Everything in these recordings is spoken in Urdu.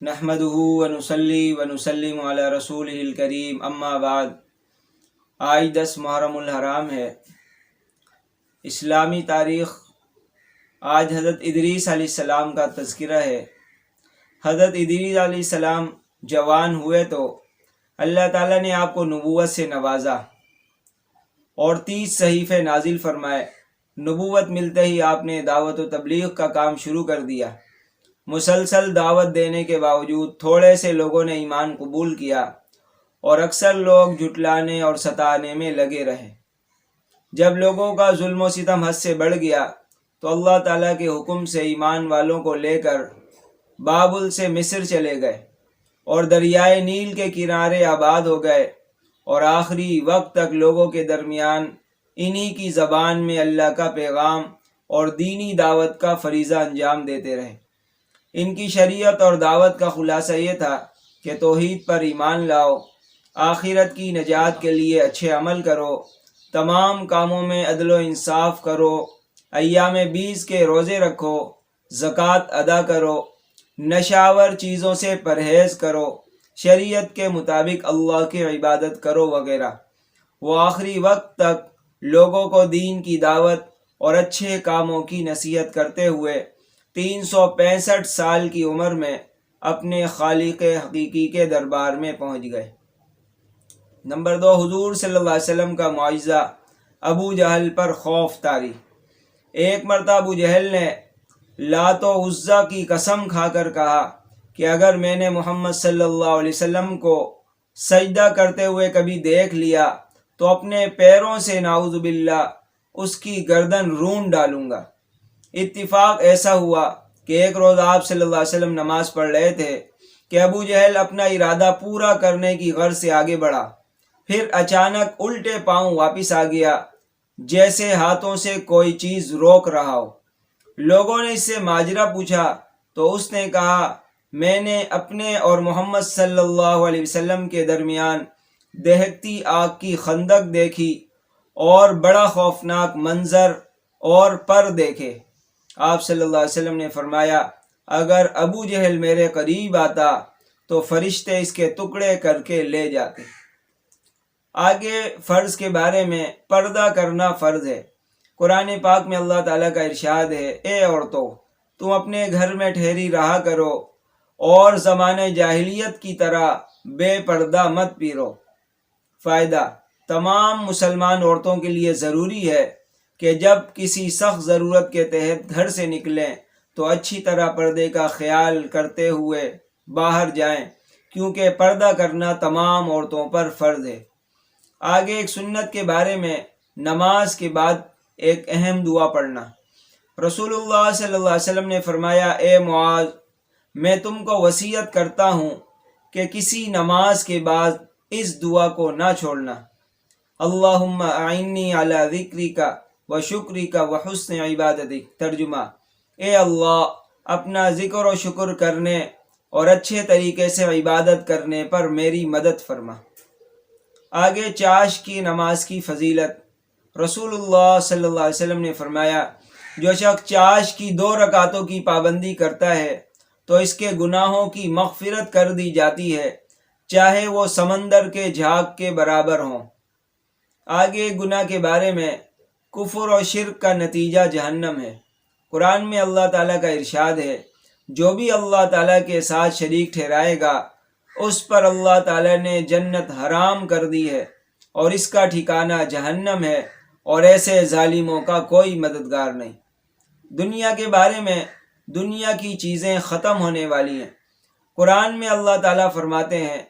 نحمده ونصلي ونسلم علی رسولہ الکریم، اما بعد۔ آج 10 محرم الحرام ہے، اسلامی تاریخ۔ آج حضرت ادریس علیہ السلام کا تذکرہ ہے۔ حضرت ادریس علیہ السلام جوان ہوئے تو اللہ تعالیٰ نے آپ کو نبوت سے نوازا اور 30 صحیفے نازل فرمائے۔ نبوت ملتے ہی آپ نے دعوت و تبلیغ کا کام شروع کر دیا۔ مسلسل دعوت دینے کے باوجود تھوڑے سے لوگوں نے ایمان قبول کیا اور اکثر لوگ جھٹلانے اور ستانے میں لگے رہے۔ جب لوگوں کا ظلم و ستم حد سے بڑھ گیا تو اللہ تعالیٰ کے حکم سے ایمان والوں کو لے کر بابل سے مصر چلے گئے اور دریائے نیل کے کنارے آباد ہو گئے، اور آخری وقت تک لوگوں کے درمیان انہی کی زبان میں اللہ کا پیغام اور دینی دعوت کا فریضہ انجام دیتے رہے۔ ان کی شریعت اور دعوت کا خلاصہ یہ تھا کہ توحید پر ایمان لاؤ، آخرت کی نجات کے لیے اچھے عمل کرو، تمام کاموں میں عدل و انصاف کرو، ایام 20 کے روزے رکھو، زکوٰۃ ادا کرو، نشاور چیزوں سے پرہیز کرو، شریعت کے مطابق اللہ کی عبادت کرو وغیرہ۔ وہ آخری وقت تک لوگوں کو دین کی دعوت اور اچھے کاموں کی نصیحت کرتے ہوئے 365 سال کی عمر میں اپنے خالق حقیقی کے دربار میں پہنچ گئے۔ نمبر 2، حضور صلی اللہ علیہ وسلم کا معجزہ، ابو جہل پر خوف طاری۔ ایک مرتبہ ابو جہل نے لات و عزیٰ کی قسم کھا کر کہا کہ اگر میں نے محمد صلی اللہ علیہ وسلم کو سجدہ کرتے ہوئے کبھی دیکھ لیا تو اپنے پیروں سے نعوذ باللہ اس کی گردن رون ڈالوں گا۔ اتفاق ایسا ہوا کہ ایک روز آپ صلی اللہ علیہ وسلم نماز پڑھ رہے تھے کہ ابو جہل اپنا ارادہ پورا کرنے کی غرض سے آگے بڑھا، پھر اچانک الٹے پاؤں واپس آ گیا، جیسے ہاتھوں سے کوئی چیز روک رہا ہو۔ لوگوں نے اس سے ماجرا پوچھا تو اس نے کہا، میں نے اپنے اور محمد صلی اللہ علیہ وسلم کے درمیان دہکتی آگ کی خندق دیکھی اور بڑا خوفناک منظر اور پر دیکھے۔ آپ صلی اللہ علیہ وسلم نے فرمایا، اگر ابو جہل میرے قریب آتا تو فرشتے اس کے ٹکڑے کر کے لے جاتے۔ آگے فرض کے بارے میں، پردہ کرنا فرض ہے۔ قرآن پاک میں اللہ تعالیٰ کا ارشاد ہے، اے عورتوں، تم اپنے گھر میں ٹھہری رہا کرو اور زمانہ جاہلیت کی طرح بے پردہ مت پھرو۔ فائدہ: تمام مسلمان عورتوں کے لیے ضروری ہے کہ جب کسی سخت ضرورت کے تحت گھر سے نکلیں تو اچھی طرح پردے کا خیال کرتے ہوئے باہر جائیں، کیونکہ پردہ کرنا تمام عورتوں پر فرض ہے۔ آگے ایک سنت کے بارے میں، نماز کے بعد ایک اہم دعا پڑھنا۔ رسول اللہ صلی اللہ علیہ وسلم نے فرمایا، اے معاذ، میں تم کو وصیت کرتا ہوں کہ کسی نماز کے بعد اس دعا کو نہ چھوڑنا۔ اللہم اعنی علی ذکرک و شکرک و حسن عبادتک۔ ترجمہ: اے اللہ، اپنا ذکر و شکر کرنے اور اچھے طریقے سے عبادت کرنے پر میری مدد فرما۔ آگے چاش کی نماز کی فضیلت۔ رسول اللہ صلی اللہ علیہ وسلم نے فرمایا، جو شخص چاش کی 2 رکعتوں کی پابندی کرتا ہے تو اس کے گناہوں کی مغفرت کر دی جاتی ہے، چاہے وہ سمندر کے جھاگ کے برابر ہوں۔ آگے گناہ کے بارے میں، کفر و شرک کا نتیجہ جہنم ہے۔ قرآن میں اللہ تعالیٰ کا ارشاد ہے، جو بھی اللہ تعالیٰ کے ساتھ شریک ٹھہرائے گا اس پر اللہ تعالیٰ نے جنت حرام کر دی ہے اور اس کا ٹھکانہ جہنم ہے، اور ایسے ظالموں کا کوئی مددگار نہیں۔ دنیا کے بارے میں، دنیا کی چیزیں ختم ہونے والی ہیں۔ قرآن میں اللہ تعالیٰ فرماتے ہیں،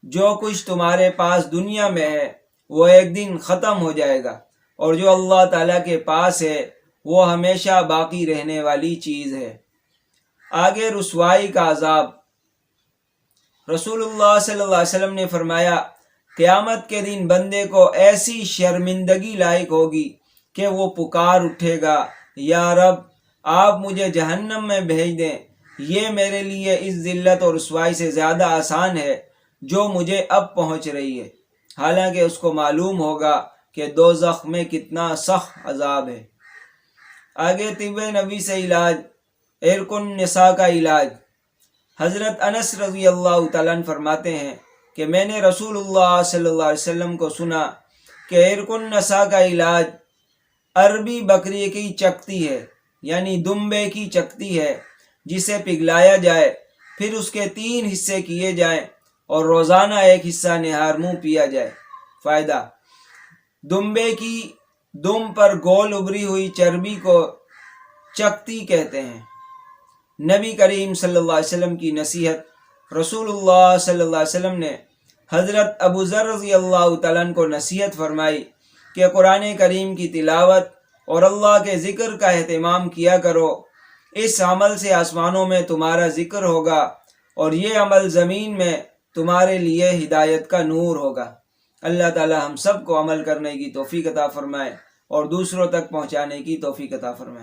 جو کچھ تمہارے پاس دنیا میں ہے وہ ایک دن ختم ہو جائے گا، اور جو اللہ تعالیٰ کے پاس ہے وہ ہمیشہ باقی رہنے والی چیز ہے۔ آگے رسوائی کا عذاب۔ رسول اللہ صلی اللہ علیہ وسلم نے فرمایا، قیامت کے دن بندے کو ایسی شرمندگی لاحق ہوگی کہ وہ پکار اٹھے گا، یا رب، آپ مجھے جہنم میں بھیج دیں، یہ میرے لیے اس ذلت اور رسوائی سے زیادہ آسان ہے جو مجھے اب پہنچ رہی ہے، حالانکہ اس کو معلوم ہوگا کہ دوزخ میں کتنا سخت عذاب ہے۔ آگے طب نبی سے علاج، عرق النساء کا علاج۔ حضرت انس رضی اللہ تعالیٰ عنہ فرماتے ہیں کہ میں نے رسول اللہ صلی اللہ علیہ وسلم کو سنا کہ عرق النساء کا علاج عربی بکری کی چکتی ہے، یعنی دمبے کی چکتی ہے، جسے پگھلایا جائے، پھر اس کے 3 حصے کیے جائیں اور روزانہ ایک حصہ نہار منہ پیا جائے۔ فائدہ: دمبے کی دم پر گول ابری ہوئی چربی کو چکتی کہتے ہیں۔ نبی کریم صلی اللہ علیہ وسلم کی نصیحت۔ رسول اللہ صلی اللہ علیہ وسلم نے حضرت ابو ذر رضی اللہ تعالیٰ عنہ کو نصیحت فرمائی کہ قرآن کریم کی تلاوت اور اللہ کے ذکر کا اہتمام کیا کرو، اس عمل سے آسمانوں میں تمہارا ذکر ہوگا اور یہ عمل زمین میں تمہارے لیے ہدایت کا نور ہوگا۔ اللہ تعالی ہم سب کو عمل کرنے کی توفیق عطا فرمائے اور دوسروں تک پہنچانے کی توفیق عطا فرمائے۔